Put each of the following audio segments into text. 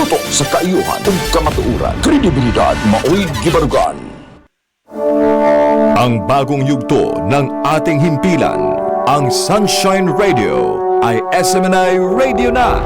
tutok sa kaayuhan ug kamatuoran, kredibilidad maoy gibarugan. Ang bagong yugto ng ating himpilan, ang Sunshine Radio ay SMNI Radio na.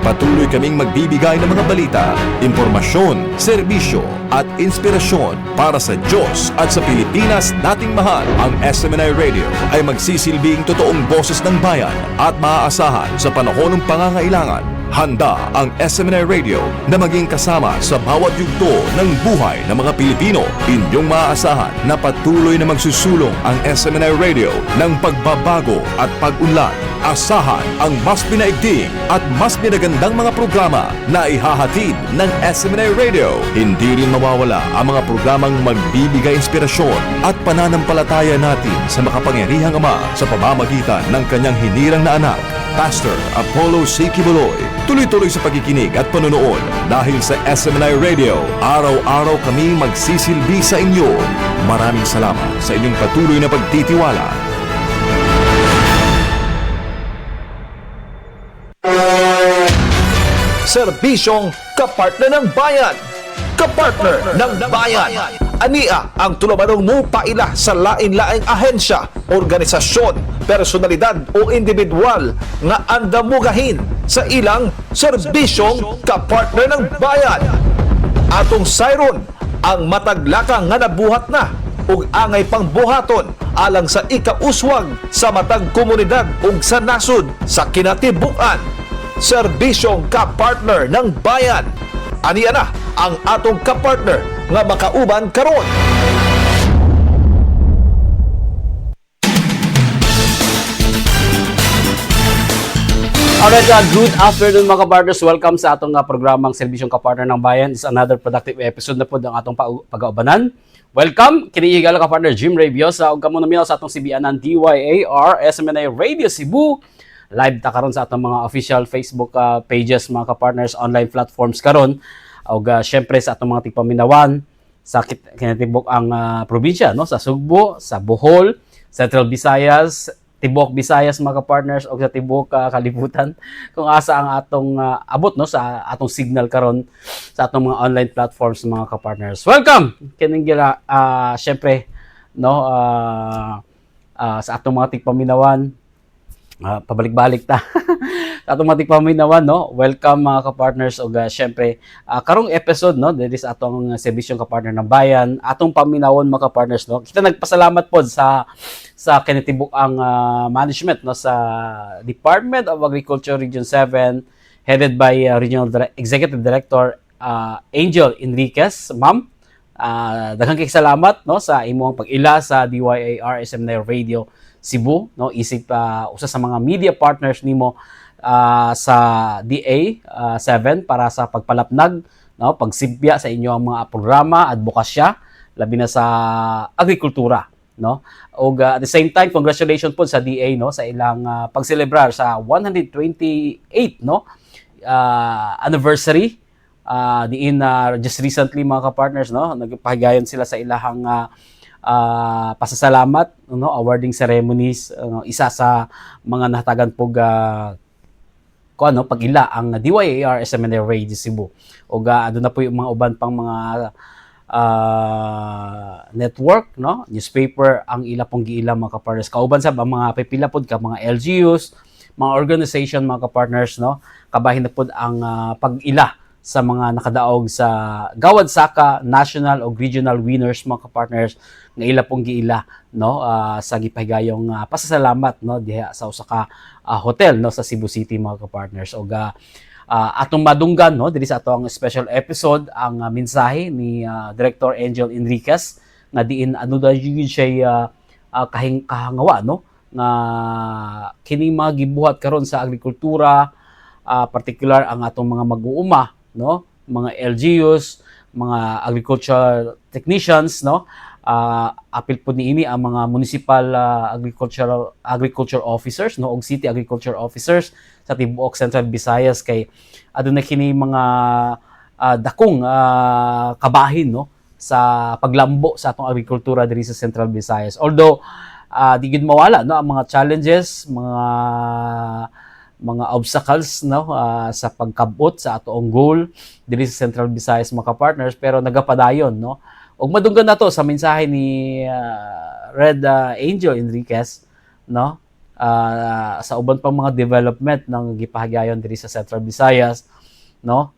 Patuloy kaming magbibigay ng mga balita, impormasyon, serbisyo at inspirasyon para sa Diyos at sa Pilipinas nating mahal. Ang SMNI Radio ay magsisilbing totoong boses ng bayan at maaasahan sa panahon ng pangangailangan. Handa ang SMNI Radio na maging kasama sa bawat yugto ng buhay ng mga Pilipino. Inyong maaasahan na patuloy na magsusulong ang SMNI Radio ng pagbabago at pag-unlad. Asahan ang mas pinaigting at mas pinagandang mga programa na ihahatid ng SMNI Radio. Hindi rin mawawala ang mga programang magbibigay inspirasyon at pananampalataya natin sa makapangyarihang Ama sa pamamagitan ng kanyang hinirang na anak, Pastor Apollo C. Quiboloy. Tuloy-tuloy sa pagkikinig at panonood dahil sa SMNI Radio, araw-araw kami magsisilbi sa inyo. Maraming salamat sa inyong patuloy na pagtitiwala. Serbisyong kapartner ng bayan. Kapartner ng bayan. Ania ang tulamanong mo paila sa lain-laing ahensya, organisasyon, personalidad o individual nga andamugahin sa ilang serbisyong kapartner ng bayan. Atong sayron ang mataglakang nga nabuhat na ug angay pang buhaton alang sa ikauswag sa matag komunidad ug sa nasod sa kinatibuk-an. Serbisyong kapartner ng bayan. Aniya na ang atong kapartner nga makauban karon. Alright, good afternoon mga kapartners. Welcome sa atong programang Serbisyong Kapartner ng Bayan. It's another productive episode na po ng atong pag-aubanan. Welcome, kinihigal kapartner Jim Rabiosa ug kamo na sa atong CBN DYAR SMNI Radio Cebu. Live ta karon sa atong mga official Facebook pages mga kapartners, online platforms karon ug syempre sa atong mga tigpaminawan sa kinatibok ang probinsya no, sa Sugbo, sa Bohol, Central Visayas, Tibok Visayas mga kapartners ug sa Tibok kalibutan kung asa ang atong abot no sa atong signal karon sa atong mga online platforms mga kapartners. Welcome kining syempre no sa atong mga tigpaminawan. Pabalik-balik ta sa atong matik paminawan no. Welcome mga ka-partners ug syempre karong episode no diri sa atong serbisyong ka-partner ng bayan, atong paminawon mga ka-partners no. Kita nagpasalamat pod sa kinatibuk ang management no sa Department of Agriculture Region 7 headed by Regional Executive Director Angel Enriquez. Ma'am, daghang kay salamat no sa imong pag-ila sa DYAR SMNI Radio Cebu no, isip usa sa mga media partners nimo sa DA 7 para sa pagpalapnag no, pagsibya sa inyo ang mga programa, advokasya labi na sa agrikultura no. Ug at the same time congratulations po sa DA no sa ilang pagselebrar sa 128 no anniversary diin just recently mga ka-partners no, nagpahigayon sila sa ilahang pasasalamat no, awarding ceremonies isa sa mga nahatagan pog pag-ila ang DYAR SMNI Radio Cebu ug adto na po yung mga uban pang mga network no, newspaper ang ila pong giila mga ka-partners kauban sa mga pipila pod ka mga LGUs, mga organization mga ka-partners no, kabahin na pod ang pag-ila sa mga nakadaog sa Gawad Saka National o Regional Winners mga ka-partners nga ila pong giila no sa gipahigayong pasasalamat no diha sa usa ka hotel no sa Cebu City mga ka-partners ug atong madunggan no diri sa atong special episode ang mensahe ni Director Angel Enriquez nga diin ano da gyud siya kahangawa no nga kini mga gibuhat karon sa agrikultura particular ang atong mga mag-uuma no, mga LGUs, mga agricultural technicians no, apil po niini ang mga municipal agriculture officers no og city agriculture officers sa tibuok Central Visayas kay aduna kini mga dakong kabahin no sa paglambo sa atong agrikultura diri sa Central Visayas. Although di gid mawala no ang mga challenges, mga mga obstacles no sa pagkabot sa atoong goal diri sa Central Visayas mga partners, pero nagapadayon no. Ug madunggan nato sa mensahe ni Red Angel Enriquez no sa uban pang mga development ng gipahagayon diri sa Central Visayas no.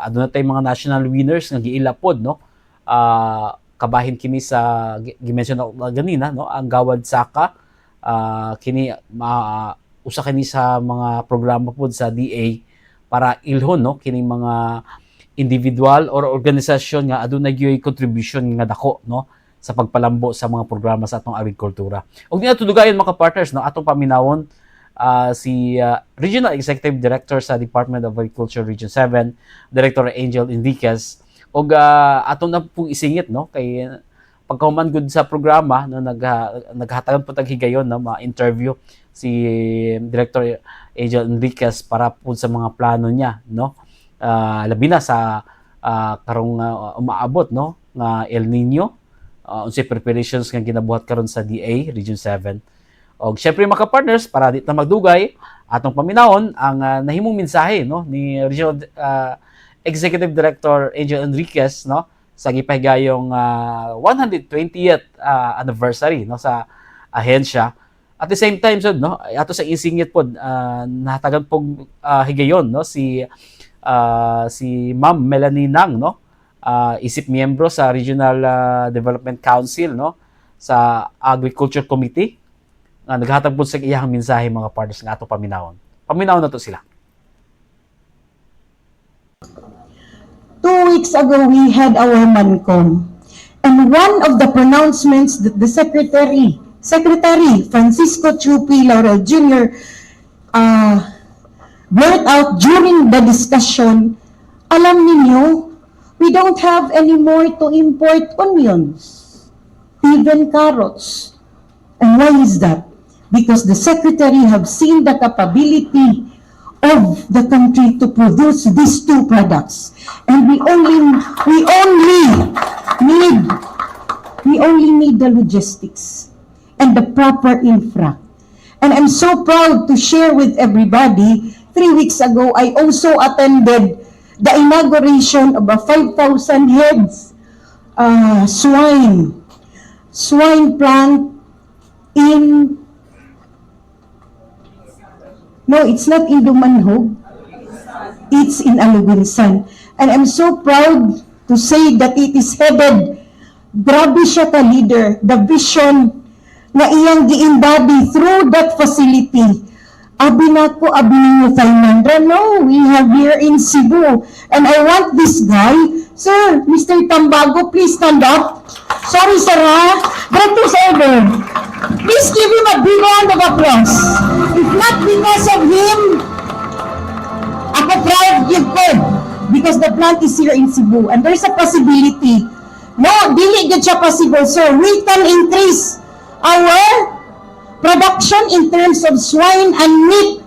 Aduna tay mga national winners nga giilapod no. Kabahin kini sa gimension na ganina no, ang Gawad Saka kini usa kini sa mga programa pod sa DA para ilhon no kining mga individual or organisasyon nga adunay gyud contribution nga dako no sa pagpalambo sa mga programa sa atong agrikultura. Og niya tulugayon mga partners no atong paminawon si Regional Executive Director sa Department of Agriculture Region 7, Director Angel Enriquez, og atong na pong isingit no kay pagkahuman gud sa programa no naghatagan po tag higayon no ma-interview si Director Angel Enriquez para po sa mga plano niya no. Labi na sa karong umaabot no nga El Nino, unsay preparations nga ginabuhat karon sa DA Region 7. Og syempre mga partners, para di na magdugay atong paminawon ang nahimong mensahe no ni Regional Executive Director Angel Enriquez no sa gipahigayong 120th anniversary no sa ahensya. At the same time sud no ato sa isingit pod nahatagan pog higayon no si Ma'am Melanie Nang no isip miyembro sa Regional Development Council no sa Agriculture Committee nga naghatag pod sa iyang mensahe mga partners nga ato paminawon. Paminawon nato sila. 2 weeks ago, we had our MANCOM. And one of the pronouncements that the Secretary Francisco Chupi Laurel Jr. Brought out during the discussion, alam ninyo, we don't have any more to import onions, even carrots. And why is that? Because the Secretary have seen the capability of the country to produce these two products. And we only need the logistics and the proper infra. And I'm so proud to share with everybody, 3 weeks ago, I also attended the inauguration of a 5,000 heads swine plant in, no, it's not in Dumanhog, it's in Alugunsan. And I'm so proud to say that it is headed, grabe siya ka leader, the vision na iyang gi-embody through that facility. Abi na ko, abi ninyo Tainandra. No, we have here in Cebu. And I want this guy, sir, Mr. Tambago, please stand up. Sorry, sir, ha? But ever. Please give him a big round of applause. If not because of him, ako proud give ko. Because the plant is here in Cebu. And there's a possibility. No, dili gud siya possible, sir. We can increase our production in terms of swine and meat.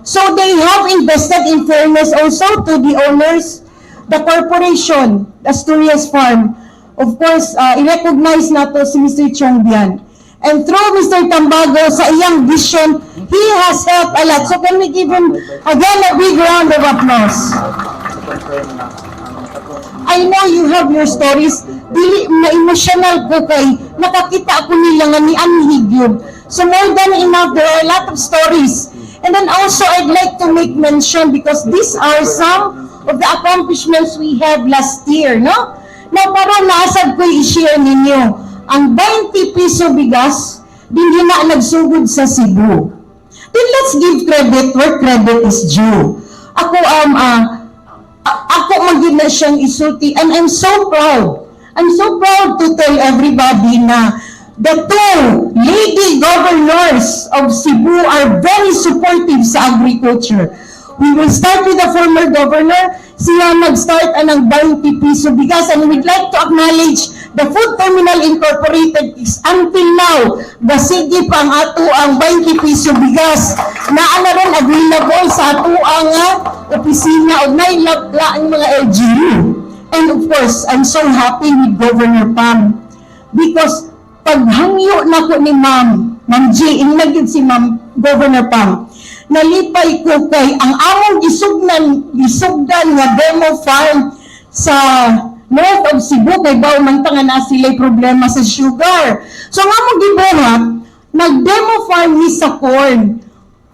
So they have invested in fairness also to the owners, the corporation, Asturias Farm. Of course, i-recognize nato si Mr. Chong Bian. And through Mr. Tambago, sa iyang vision, he has helped a lot. So can we give him again a big round of applause? I know you have your stories. Dili na-emotional ko kay nakakita ako nila nga ni Anhigyod. So more than enough, there are a lot of stories. And then also, I'd like to make mention because these are some of the accomplishments we had last year, no? Na para naasad ko i-share ninyo. Ang 20 piso bigas, hindi na nagsugod sa Cebu. Then let's give credit where credit is due. Ako maging na siyang isulti, and I'm so proud. I'm so proud to tell everybody na the two lady governors of Cebu are very supportive sa agriculture. We will start with the former governor. Siya nag-start ng 20 piso bigas, and we'd like to acknowledge the Food Terminal Incorporated is until now, basigi pa ang ato ang 20 piso bigas na ana rin available sa ato ang opisina o nailaglaang mga LGU. And of course, I'm so happy with Governor Pam because paghangyo na ko ni Ma'am G, inagid si Ma'am Governor Pam. Nalipay ko kay ang among gisugdan nga demo farm sa north of Cebu kay baw man ta nga na sila'y problema sa sugar. So ang among gibuhat, nag-demo farm ni sa corn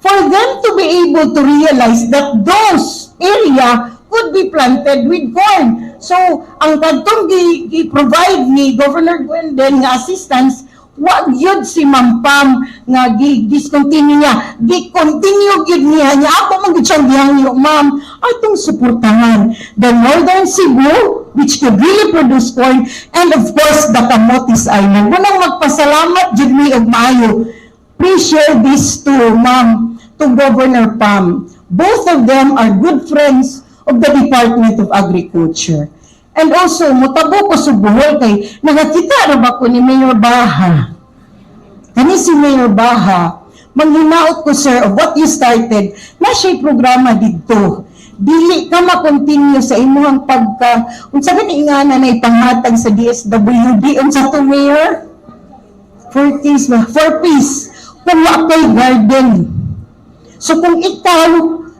for them to be able to realize that those area could be planted with corn. So, ang kadtong gi-provide ni Governor Gwendolyn nga assistance, wag yun si Ma'am Pam nga discontinue niya. Di-continue yun niya. Ako man gud siyang gihangyo, ma'am, atong suportahan the Northern Cebu, which could really produce corn, and of course, the Camotes Island. Walang magpasalamat jud mi og maayo. Please share this to Ma'am, to Governor Pam. Both of them are good friends of the Department of Agriculture. And also, mutabo ko sa buhol kay nakakita ra ba ko ni Mayor Baha. Kani si Mayor Baha, manghinaot ko, sir, of what you started, na siya'y programa dito. Dili ka ma-continue sa imuhang pagka, unsa ba ni ingana na ipanghatag sa DSWD, unsa to, Mayor? 4 piece. Kung ako'y garden. So kung ikaw,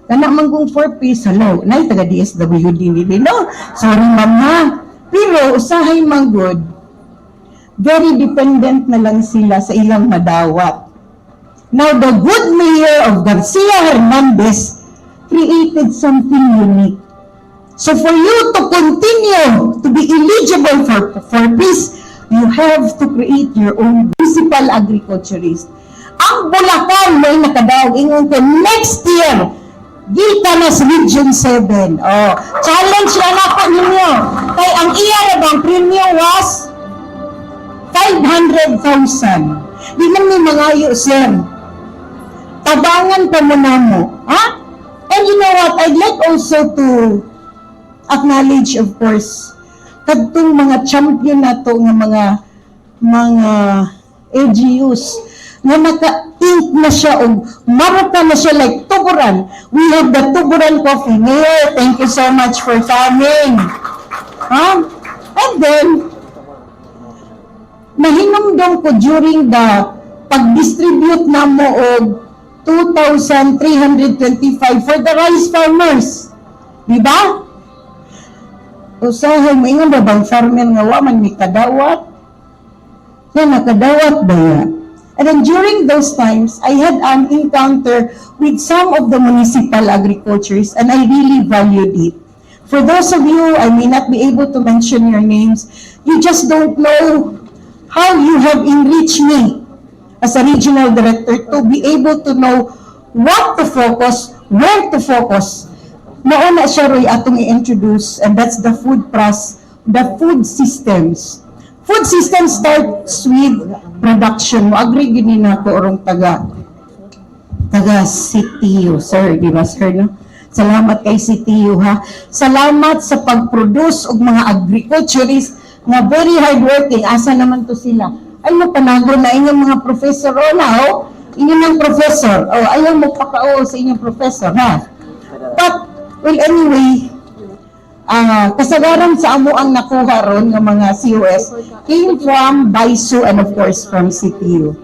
kana manggong 4 piece, hello, na taga DSWD nila, no? Sorry, mama. Pero, usahay manggod, very dependent na lang sila sa ilang madawat. Now, the good mayor of Garcia Hernandez created something unique. So, for you to continue to be eligible for peace, you have to create your own municipal agriculturist. Ang Bulacan may nakadaog, ingon ko, next year, Gitanas Region 7. Oh, challenge na ako ninyo. Kay ang iya na bang premium was 500,000. Di man ni mangayo, sir. Tabangan pa mo na mo. Ha? And you know what? I'd like also to acknowledge, of course, kadtong mga champion na to, nga mga LGUs, na naka-think na siya o maruta na siya like tuburan. We have the tuburan coffee. Mayor, thank you so much for coming. Huh? And then, nahinumdum ko during the pag-distribute na mo og 2,325 for the rice farmers. Diba? Usahay mo, ingon ba bang farmer nga waman may kadawat? Na nakadawat ba yan? And then during those times, I had an encounter with some of the municipal agriculturists, and I really valued it. For those of you, I may not be able to mention your names, you just don't know how you have enriched me as a regional director to be able to know what to focus, where to focus. Nauna siya ro'y atong i-introduce, and that's the food systems. Food system starts with production. Mo agree gini na ko orong taga CTU, sir, di ba, sir, no? Salamat kay CTU, ha. Salamat sa pag-produce og mga agriculturists nga very hardworking. Asa naman to sila? Ay mo panagon na inyong mga professor na, oh. Inyong professor. Oh, ayaw mo pakao sa inyong professor, ha. But well, anyway, kasagaran sa amo ang nakuha ron ng mga COS came from BISU and of course from CTU.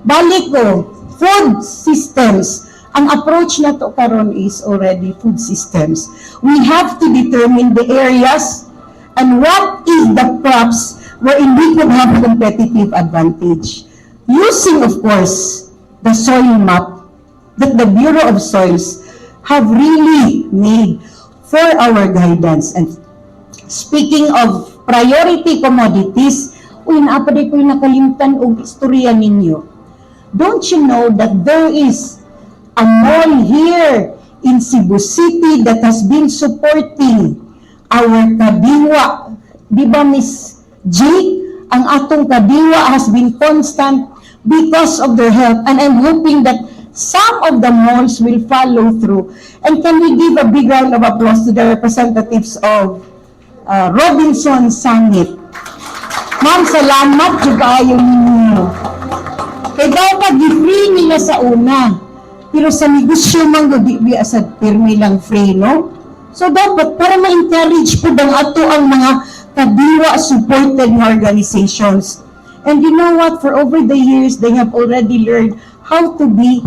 Balik ko, food systems. Ang approach na to karon is already food systems. We have to determine the areas and what is the crops wherein we could have competitive advantage. Using, of course, the soil map that the Bureau of Soils have really made for our guidance. And speaking of priority commodities, naapad ko yung nakalimtan og istorya ninyo. Don't you know that there is a mall here in Cebu City that has been supporting our kadiwa? Di ba, Miss G? Ang atong kadiwa has been constant because of their help. And I'm hoping that some of the malls will follow through. And can we give a big round of applause to the representatives of Robinson Summit? Ma'am, salamat juga kayo ninyo. Kaya dapat i-free nila sa una. Pero sa negosyo man di asad pirmi lang free, no? So dapat para ma-encourage po bang ato ang mga kadiwa supported organizations. And you know what? For over the years, they have already learned how to be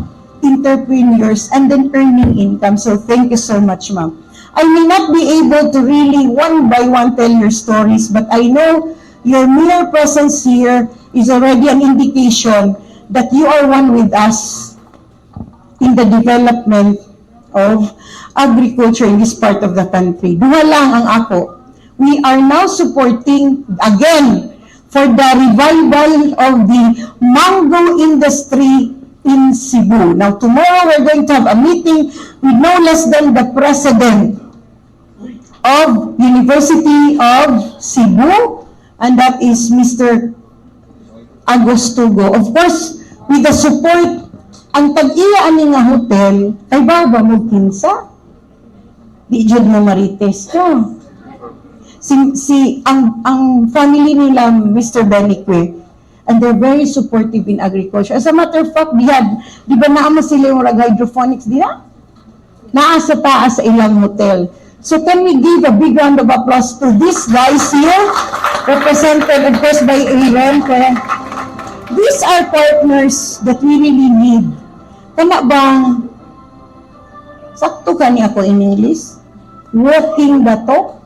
entrepreneurs and then earning income. So thank you so much, ma'am. I may not be able to really one by one tell your stories, but I know your mere presence here is already an indication that you are one with us in the development of agriculture in this part of the country. Duha lang ang ako. We are now supporting, again, for the revival of the mango industry in Cebu. Now, tomorrow we're going to have a meeting with no less than the president of University of Cebu, and that is Mr. Agostugo. Of course, with the support, ang tag-iya ani nga hotel, kay baba mo kinsa? Di jud mo marites ka. Ang family nila, Mr. Benique, and they're very supportive in agriculture. As a matter of fact, di ba naama sila yung hydroponics diha? Naa sa taas sa ilang hotel. So can we give a big round of applause to these guys here, represented of course by Aaron. These are partners that we really need. Kana bang, sakto ka niya ako in English? Walking the talk?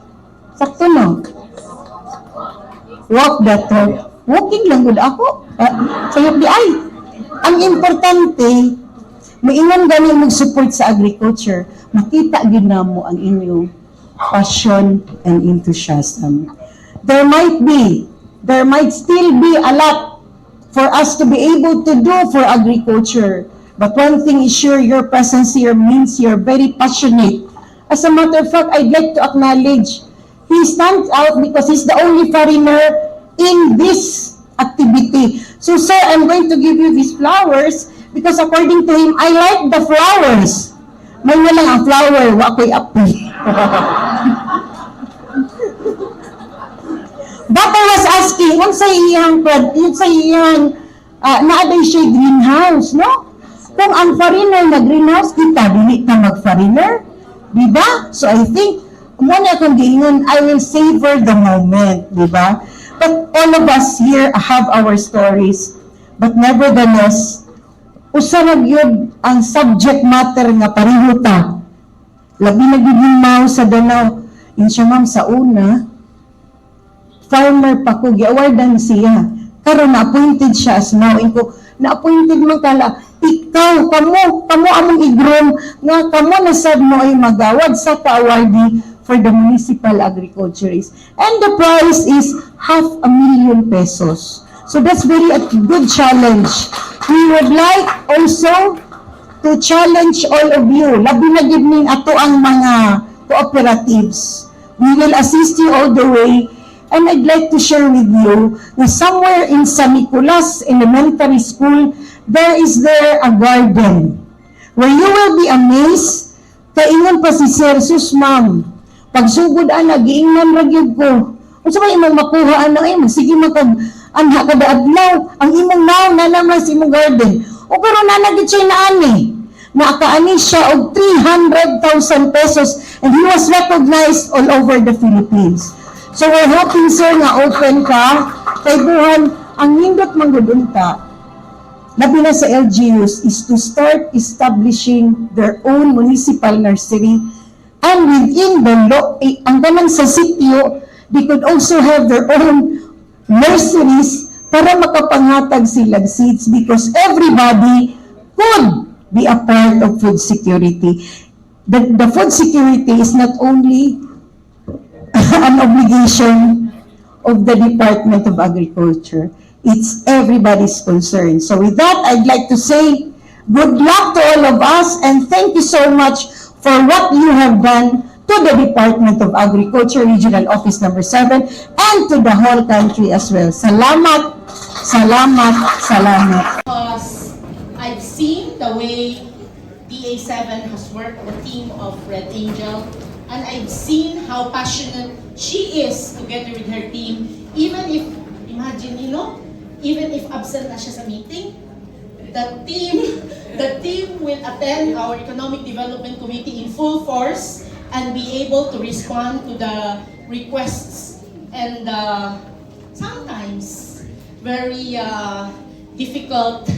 Sakto no? Walk the talk. Walking lang gud ako. Sayop di ay. Ang importante, maingon gani mag-support sa agriculture. Makita gid namo ang inyong passion and enthusiasm. There might still be a lot for us to be able to do for agriculture. But one thing is sure, your presence here means you're very passionate. As a matter of fact, I'd like to acknowledge, he stands out because he's the only foreigner in this activity. So sir, I'm going to give you these flowers because according to him, I like the flowers. May nga lang ang flower, wakoy apoy. But I was asking, kung sa iyang, naaday siya greenhouse, no? Kung ang foreigner na greenhouse, kita, dili ka mag-foreigner. Diba? So I think, muna akong giingon, I will savor the moment. Diba? But all of us here have our stories. But nevertheless, usarag yun ang subject matter nga pareho ta. Labi na ginimaw sa Danau. Yun siya ma'am, sa una, farmer pa ko, gi-awardan siya. Karon na-appointed siya as now. Na-appointed mo kala, ikaw, kamo among igrom, nga kamo nasab mo ay magawad sa ka-awardee for the municipal agriculturist. And the prize is 500,000 pesos. So that's very a good challenge. We would like also to challenge all of you. Labi na gid ning ato ang mga cooperatives. We will assist you all the way. And I'd like to share with you na somewhere in San Nicolas Elementary School, there is a garden where you will be amazed. Kaingon pa si Sir Sus, ma'am. Pagsugod ana, giingnan ra gyud ko. Unsa may imong makuha ana ay magsige matag anha kada adlaw ang imong naon na naman sa imong garden. O pero nanagid siya naani. Nakaani siya og 300,000 pesos and he was recognized all over the Philippines. So we're hoping sir nga open ka kay buhan ang nindot manggudunta. Labi na sa LGUs is to start establishing their own municipal nursery and within the ang tanan sa sitio, they could also have their own nurseries para makapanghatag sila seeds because everybody could be a part of food security. The food security is not only an obligation of the Department of Agriculture. It's everybody's concern. So with that, I'd like to say good luck to all of us and thank you so much for what you have done to the Department of Agriculture, Regional Office number 7, and to the whole country as well. Salamat, salamat, salamat. Because I've seen the way DA7 has worked, the team of Red Angel, and I've seen how passionate she is together with her team. Even if, imagine, even if absent na siya sa meeting, the team will attend our Economic Development Committee in full force and be able to respond to the requests and sometimes very difficult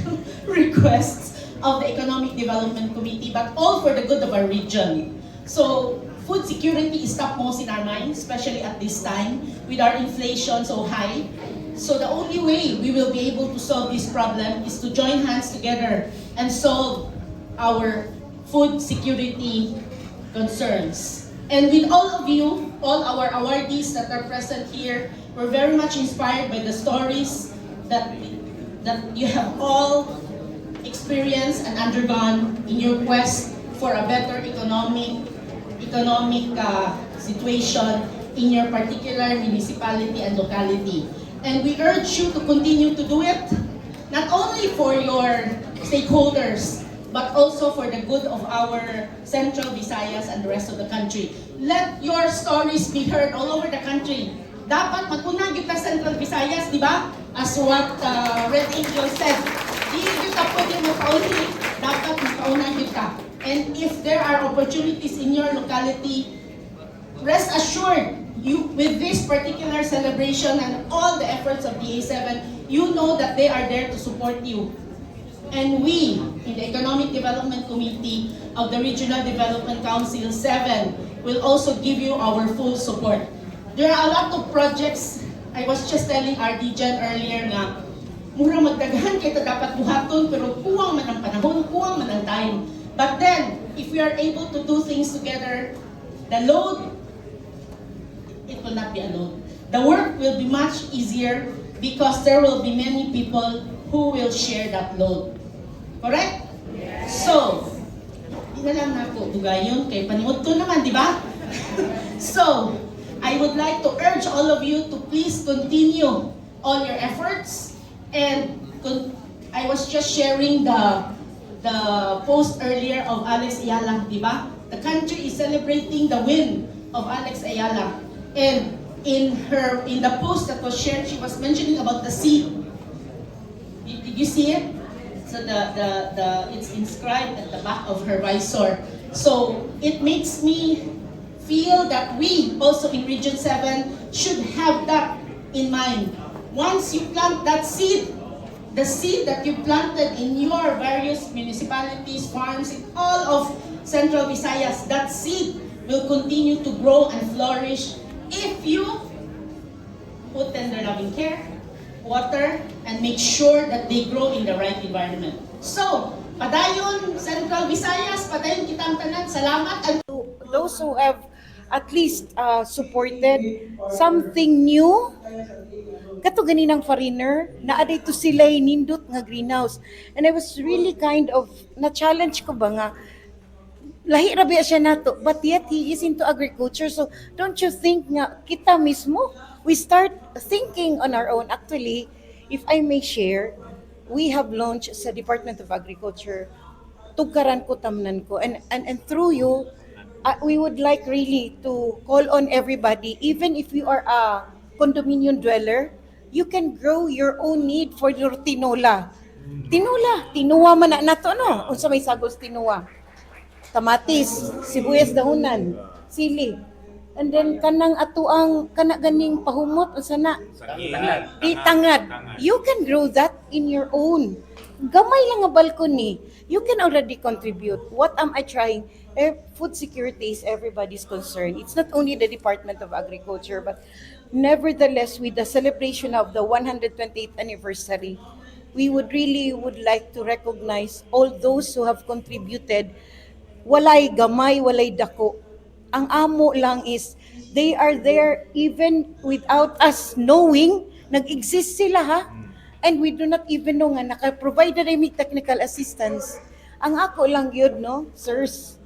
requests of the Economic Development Committee, but all for the good of our region. So, food security is topmost in our minds, especially at this time, with our inflation so high. So the only way we will be able to solve this problem is to join hands together and solve our food security concerns. And with all of you, all our awardees that are present here, we're very much inspired by the stories that you have all experienced and undergone in your quest for a better economic situation in your particular municipality and locality. And we urge you to continue to do it, not only for your stakeholders, but also for the good of our Central Visayas and the rest of the country. Let your stories be heard all over the country. Dapat maguna kita Central Visayas, di ba? As what Red Angel said, di kita pwede makauli, dapat makauna kita. And if there are opportunities in your locality, rest assured, you with this particular celebration and all the efforts of DA7, you know that they are there to support you. And we, in the Economic Development Committee of the Regional Development Council 7, will also give you our full support. There are a lot of projects. I was just telling RD Jen earlier nga, mura magdaghan kita dapat buhaton, pero kuwang man ang panahon, kuwang man ang time. But then, if we are able to do things together, the load, it will not be a load. The work will be much easier because there will be many people who will share that load. Correct? Yes. So, di na lang ako dugayon kay paniod to naman, di ba? So, I would like to urge all of you to please continue all your efforts. And I was just sharing the post earlier of Alex Ayala, di ba? The country is celebrating the win of Alex Ayala. And in the post that was shared, she was mentioning about the seed. Did you see it? So it's inscribed at the back of her visor. So it makes me feel that we also in Region 7 should have that in mind. Once you plant that seed, the seed that you planted in your various municipalities, farms, in all of Central Visayas, that seed will continue to grow and flourish if you put tender loving care, water, and make sure that they grow in the right environment. So, padayon Central Visayas, padayon kitang tanan, salamat. And those who have at least supported something new, kato ganinang foreigner, naaday to sila nindot nga greenhouse. And I was really kind of, na-challenge ko ba nga, lahi rabi siya nato, but yet he is into agriculture. So don't you think nga kita mismo we start thinking on our own? Actually, if I may share, we have launched sa Department of Agriculture tugaran ko tamnan ko, and through you we would like really to call on everybody, even if you are a condominium dweller, you can grow your own need for your tinola. Tinuwa man na nato, no? Unsa may sagos tinuwa? Kamatis, sibuyas dahunan, sili. And then kanang atuang kana ganing pahumot unsa na? Tangad. You can grow that in your own. Gamay lang nga balcony. You can already contribute. What am I trying? Food security is everybody's concern. It's not only the Department of Agriculture, but nevertheless, with the celebration of the 128th anniversary, we would like to recognize all those who have contributed. Walay gamay, walay dako. Ang amo lang is, they are there even without us knowing, nag-exist sila ha. And we do not even know nga, naka-provide na may technical assistance. Ang ako lang yun, no, sirs,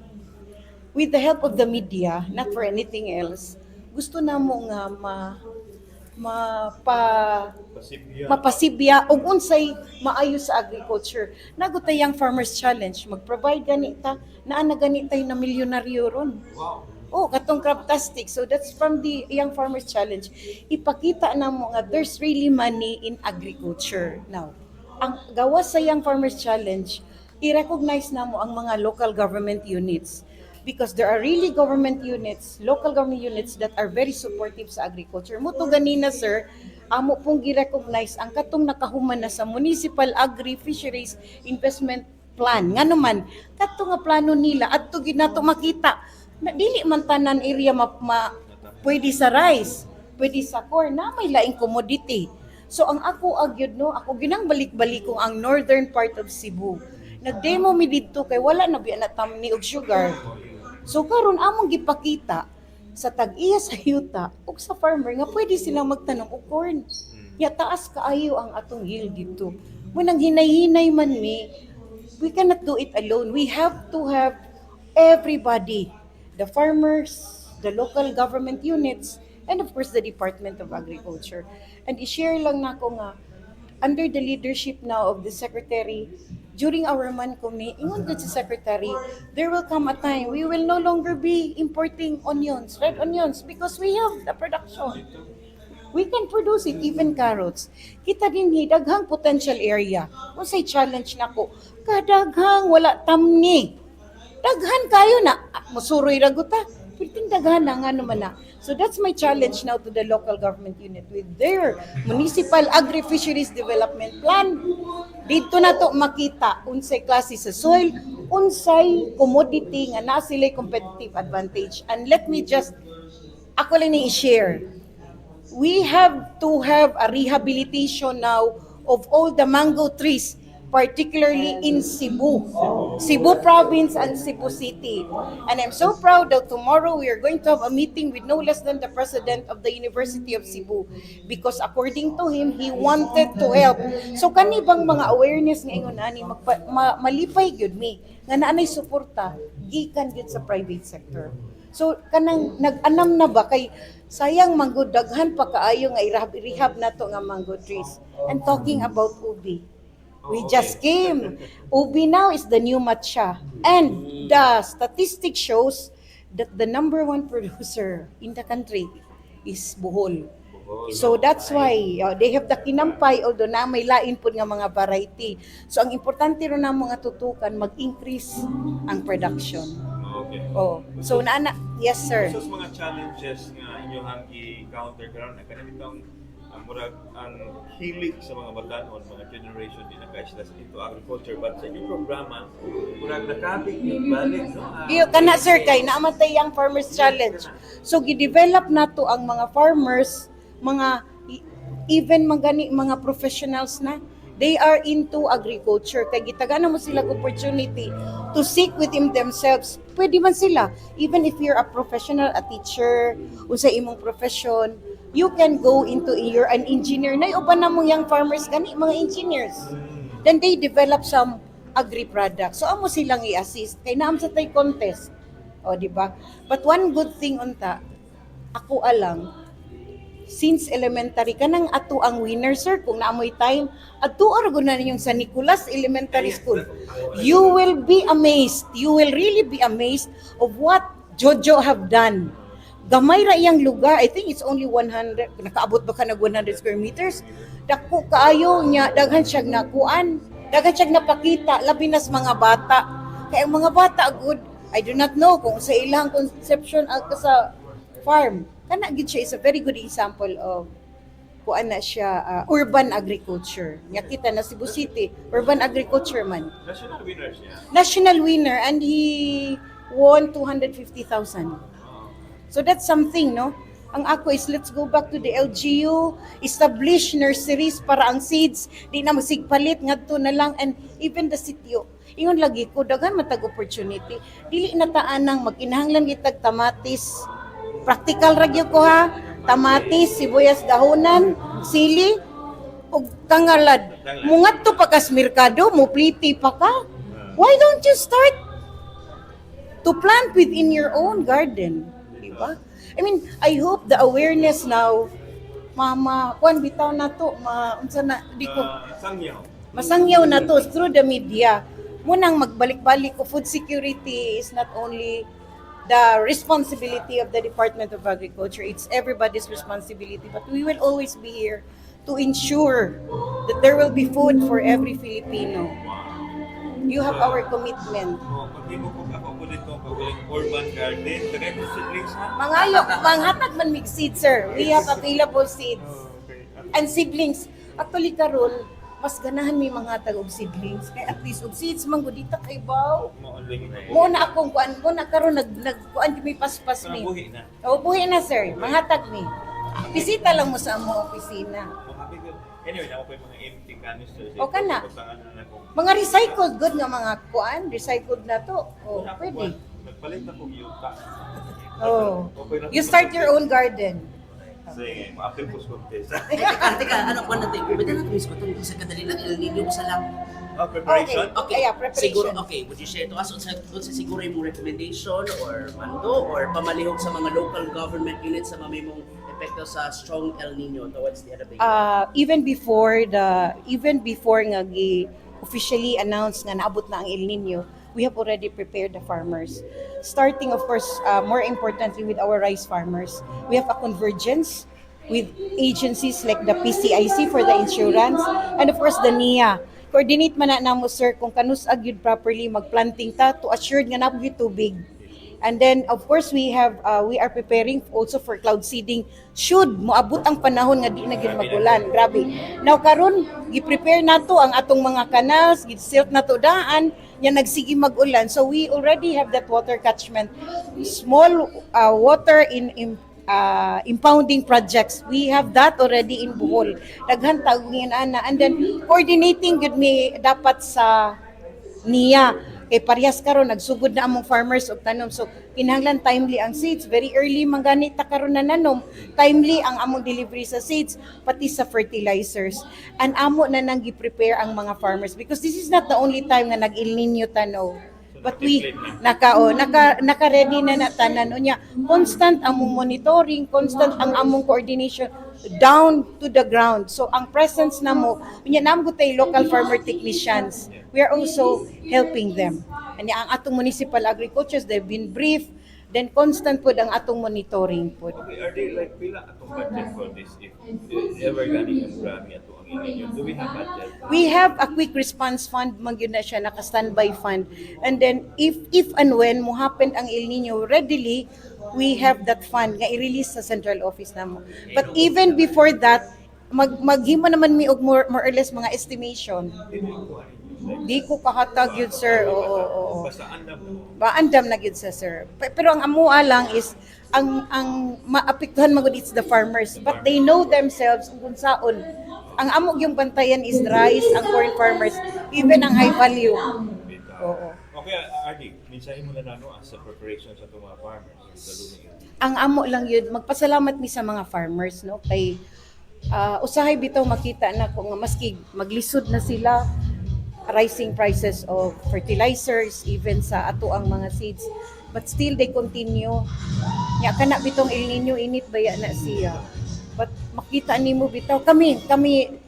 with the help of the media, not for anything else, gusto na mo nga mapasibya og unsay maayo sa agriculture. Nagutay ang Farmers Challenge, mag-provide ganita, naa na ganitay na milyonaryo ron. Wow. Oh, katong craptastic. So that's from the Young Farmers Challenge. Ipakita na mo nga there's really money in agriculture. Now, ang gawas sa Young Farmers Challenge, i-recognize na mo ang mga local government units. Because there are really government units, local government units that are very supportive sa agriculture. Muto ganina, sir, amo pong gi-recognize ang katong nakahuman na sa Municipal Agri-Fisheries Investment plan. Nga naman, kato nga plano nila, at to ginato makita, na dili man tanan area pwede sa rice, pwede sa corn, na may laing commodity. So ang ako agyod no, ako ginang balik-balik kung ang northern part of Cebu. Nagdemo mi didto kay wala na biya na tamni og sugar. So karon among gipakita sa tag-iya sa yuta ug sa farmer nga pwede silang magtanom og corn. Ya taas kaayo ang atong yield dito. Munang hinay-hinay man mi, we cannot do it alone. We have to have everybody, the farmers, the local government units, and of course the Department of Agriculture. And i-share lang nako nga under the leadership now of the Secretary, during our Mancom, ingon gud si Secretary, there will come a time we will no longer be importing onions, red onions, because we have the production. We can produce it, even carrots. Kita din daghang potential area. Unsay challenge nako, kadaghang wala tamni. Daghan kayo na musuroy ra guta. Piting daghan na nga naman na. So that's my challenge now to the local government unit with their municipal agri-fisheries development plan. Dito na to makita unsay klase sa soil, unsay commodity nga na sila competitive advantage. And let me just, ako lang ni i-share. We have to have a rehabilitation now of all the mango trees, particularly in Cebu province and Cebu City. And I'm so proud that tomorrow we are going to have a meeting with no less than the president of the University of Cebu, because according to him, he wanted to help. So kani bang mga awareness nga ingon ani malipay gyud mi nga naanay suporta gikan gyud sa private sector. So kanang nag-anam na ba kay sayang mango daghan pa kaayo nga i-rehab nato nga mango trees. And talking about ubi, we just came. Ubi now is the new matcha. And the statistic shows that the number one producer in the country is Bohol. So that's why they have the kinampay, although na may lain po nga mga variety. So ang importante rin na mga tutukan, mag-increase ang production. Okay. Oh, so yes sir. So, sa mga challenges nga inyong i-counter karon na kanitong murag ang hilig sa mga batanon, mga generation din naka-isla into agriculture, but sa inyong programa murag nakabig yung balik, no? Iyo kana sir kay naamatay ang farmers challenge. So gi-develop nato ang mga farmers, mga even mga professionals na they are into agriculture kay gitagana mo sila opportunity to seek within themselves. Pwede man sila even if you're a professional, a teacher, unsay imong profession, you can go into you're an engineer. Nay uban na mong young farmers gani mga engineers. Then they develop some agri products. So amo silang i-assist kay naam sa tay contest. O di ba? But one good thing unta, ako alang since elementary kanang ato ang winner sir kung naamoy time adto argo na ninyong sa Nicolas Elementary School. You will be amazed. You will really be amazed of what Jojo have done. Gamay ra iyang lugar. I think it's only 100. Nakaabot ba ka nag 100 square meters? Dako kaayo niya, daghan siya nakuan. Daghan siya napakita, labi na sa mga bata. Kaya ang mga bata, good, I do not know kung sa ilang conception sa farm. Kana gid siya is a very good example of kuan na siya urban agriculture. Nya kita na Cebu City, urban agriculture man. National winner siya. National winner, and he won 250,000. So that's something, no? Ang ako is let's go back to the LGU, establish nurseries para ang seeds di na masigpalit ngadto na lang, and even the sitio. Ingon lagi ko daghan matag opportunity. Dili na taanang maginahanglan gitag tamatis. Practical ra gyud ko ha. Tamatis, sibuyas dahonan, sili ug tangalad. Mungadto pa kas merkado, mupliti pa ka. Why don't you start to plant within your own garden? Diba? I mean, I hope the awareness now, kuan bitaw na to, unsa na di ko masangyaw na to through the media. Munang magbalik-balik ko, food security is not only the responsibility of the Department of Agriculture, it's everybody's responsibility, but we will always be here to ensure that there will be food for every Filipino. You have our commitment. Pag di mo kung ako po dito, pag-uling urban garden, kagay ko seedlings ha? Manghatag man mig seeds, sir. We have available seeds and seedlings. Actually, karon mas ganahan may mga tag og seedlings kay at least og seeds man gud dita kay baw. Mo-online na. Mo na akong kuan mo na karon kuan may paspas mi. Buhi na. O buhi na sir, mga tag mi. Bisita lang mo sa among opisina. Makabi ko. Anyway, ako pa yung mga empty canisters. O, kana. Pagkangan na ako. Mga recycled good nga mga kuan, recycled na to. O pwede. Nagpalit na kong yuta. Oh. Okay na. You start your own garden. Sige, ma-apple post contest. Teka, ano ko natin? Pwede natin miss ko ito sa kadali lang, El Nino sa lang. Preparation? Okay. Yeah, preparation. Siguro, okay, would you share to us sa siguro yung recommendation or mando or pamalihog sa mga local government units sa mamimong epekto sa strong El Nino towards the other Even before nga officially announced nga naabot na ang El Nino, we have already prepared the farmers. Starting, of course, more importantly, with our rice farmers. We have a convergence with agencies like the PCIC for the insurance, and of course, the NIA. Coordinate man na namo, sir, kung kanus-ag yun properly magplanting ta to assure nga na po tubig. And then, of course, we are preparing also for cloud seeding. Should moabot ang panahon nga di na gyud magulan. Grabe. Now karon, gi-prepare nato ang atong mga canals, gi-silt nato daan, nya nagsigi mag-ulan. So we already have that water catchment. Small water in impounding projects. We have that already in Bohol. Daghan tawagin ana. And then coordinating gud mi dapat sa NIA. Kay parehas karon nagsugod na among farmers og tanom, so kinahanglan timely ang seeds, very early mangani ta karon na nanom, timely ang among delivery sa seeds pati sa fertilizers, and amo na nang gi-prepare ang mga farmers because this is not the only time nga nag-El Nino tanaw. But we naka ready na tanan unya. Constant among monitoring, constant ang among coordination down to the ground. So ang presence namo, unya namo tay local farmer technicians. We are also helping them. And ang atong municipal agricultures, they've been briefed. Then constant po ang atong monitoring po. Okay, are they like pila atong budget for this if ever gani ang grami ato ang inyo? Do we have budget? We have a quick response fund, magyud na siya, naka-standby fund. And then if and when mo happen ang El Nino readily, we have that fund nga i-release sa central office namo. But even before that, maghimo naman mi og more or less mga estimation. Di ko kahatag yun, sir. Oo. Basta andam mo. Andam na gyud sa sir. Pero ang amua lang is ang maapektuhan magud it's the farmers, but they know themselves kung saon. Ang amo yung bantayan is rice, ang corn farmers, even ang high value. Oo. Okay, Ardi, minsahin mo na nano sa preparation sa itong mga farmers. Sa luning. Ang amo lang yun, magpasalamat mi sa mga farmers, no? Kay usahay bitaw makita na kung maski maglisod na sila, rising prices of fertilizers, even sa ato ang mga seeds, but still they continue. Nya kana bitong El Nino init baya na siya. But makita nimo bitaw kami 2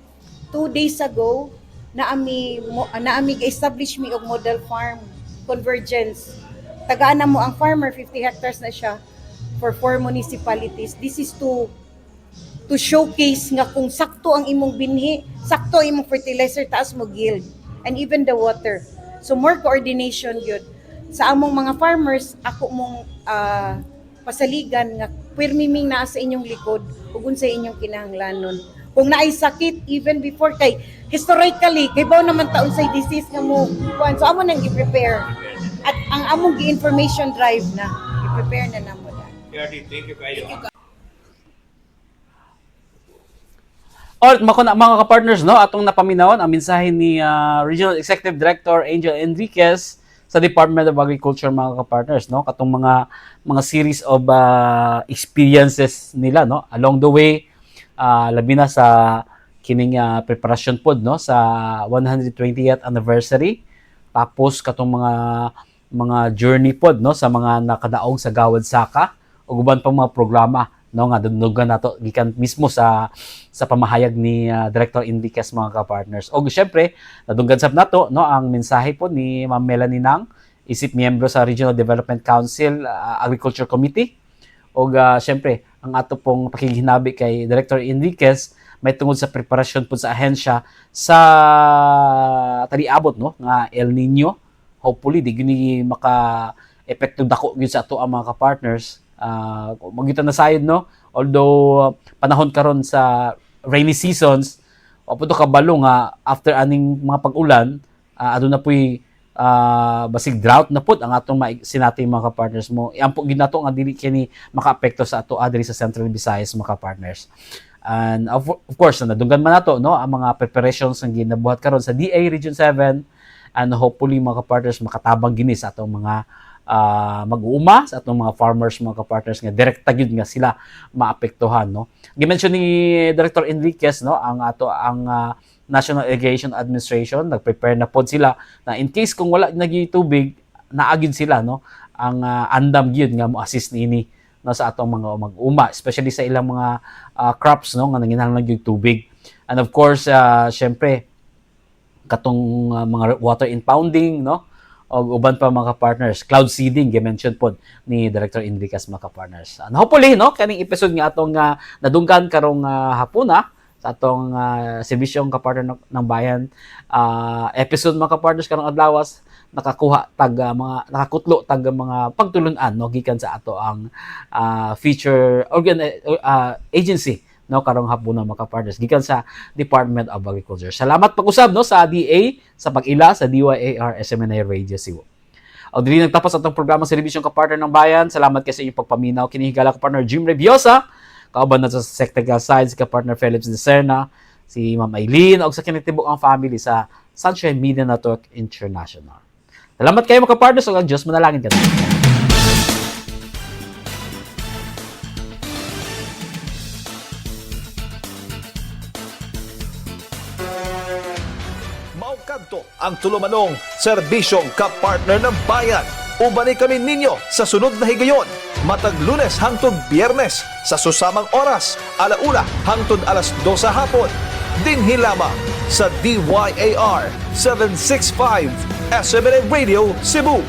days ago naami establish mi og model farm convergence. Tagaan na mo ang farmer 50 hectares na siya for 4 municipalities. This is to showcase nga kung sakto ang imong binhi, sakto ang imong fertilizer, taas mo yield. And even the water. So more coordination yun. Sa among mga farmers, ako mong pasaligan nga pirmiming naa sa inyong likod ug unsay inyong kinahanglanon. Kung naay sakit even before kay historically kay baw naman taon say disease nga mo kuan, so amo nang i-prepare. At ang among gi-information drive na i-prepare na namo na. Ardi, thank you kayo. Alright, mga kapartners, no, atong napaminawan ang mensahe ni Regional Executive Director Angel Enriquez sa Department of Agriculture, mga kapartners, no, katong mga series of experiences nila, no, along the way, labi na sa kining preparation pod, no, sa 120th anniversary, tapos katong mga journey pod, no, sa mga nakadaog sa Gawad Saka ug uban pang mga programa, no, nga dunugan nato gikan mismo sa pamahayag ni Director Enriquez, mga ka-partners. O syempre nadunggan sab nato, no, ang mensahe po ni Ma'am Melanie Nang, isip miyembro sa Regional Development Council Agriculture Committee. O syempre ang ato pong pakigihinabi kay Director Enriquez may tungod sa preparasyon po sa ahensya sa taliabot, no, nga El Nino. Hopefully di gini maka epekto dako gyud sa ato ang mga ka-partners. Magitan na sayod, no, although panahon karon sa rainy seasons, o po kabalo nga after aning mga pag-ulan, aduna po'y basig drought na pud ang atong sinati mga partners mo. Iyan po ginato nga dili kini makaapekto sa ato adiri sa Central Visayas mga partners. And of course, nadunggan man nato no ang mga preparations nga ginabuhat karon sa DA Region 7, and hopefully mga partners makatabang gini sa atong mga mag-uuma sa atong mga farmers mga partners nga direkta gyud nga sila maapektuhan no. Gi-mention ni Director Enriquez no ang National Irrigation Administration nag-prepare na pod sila na in case kung wala nagi tubig naagid sila no ang andam gyud nga mo assist niini no sa atong mga mag-uma, especially sa ilang mga crops no nga nanginahanglan gyud tubig. And of course syempre katong mga water impounding no o uban pa mga partners, cloud seeding gi-mention pod ni Director Enriquez mga partners. And hopefully no kaning episode nga atong nadunggan karong hapuna sa atong serbisyong kapartner ng bayan episode mga kapartners karong adlawas nakakuha mga nakakutlo mga pagtulun-an no gikan sa ato ang feature agency no karong hapuna mga kapartners gikan sa Department of Agriculture. Salamat pag-usab no sa DA sa pag-ila sa DYAR SMNI Radio Cebu. O dili nagtapos atong programa sa serbisyong kapartner ng bayan. Salamat kay sa inyong pagpaminaw. Kinihigala ko partner Jim Reviosa, kauban na sa technical side si kapartner Philips Deserna, si Ma'am Eileen og sa kinitibok ang family sa Sunshine Media Network International. Salamat kayo mga kapartners ug ang Diyos manalangin ka. Kadto ang tulumanong serbisyong kapartner ng bayan. Ubani kami ninyo sa sunod na higayon. Matag Lunes hangtod Biyernes sa susamang oras, 1:00 hangtod 2:00 hapon. Dinhi lamang sa DYAR 765 SMNA Radio Cebu.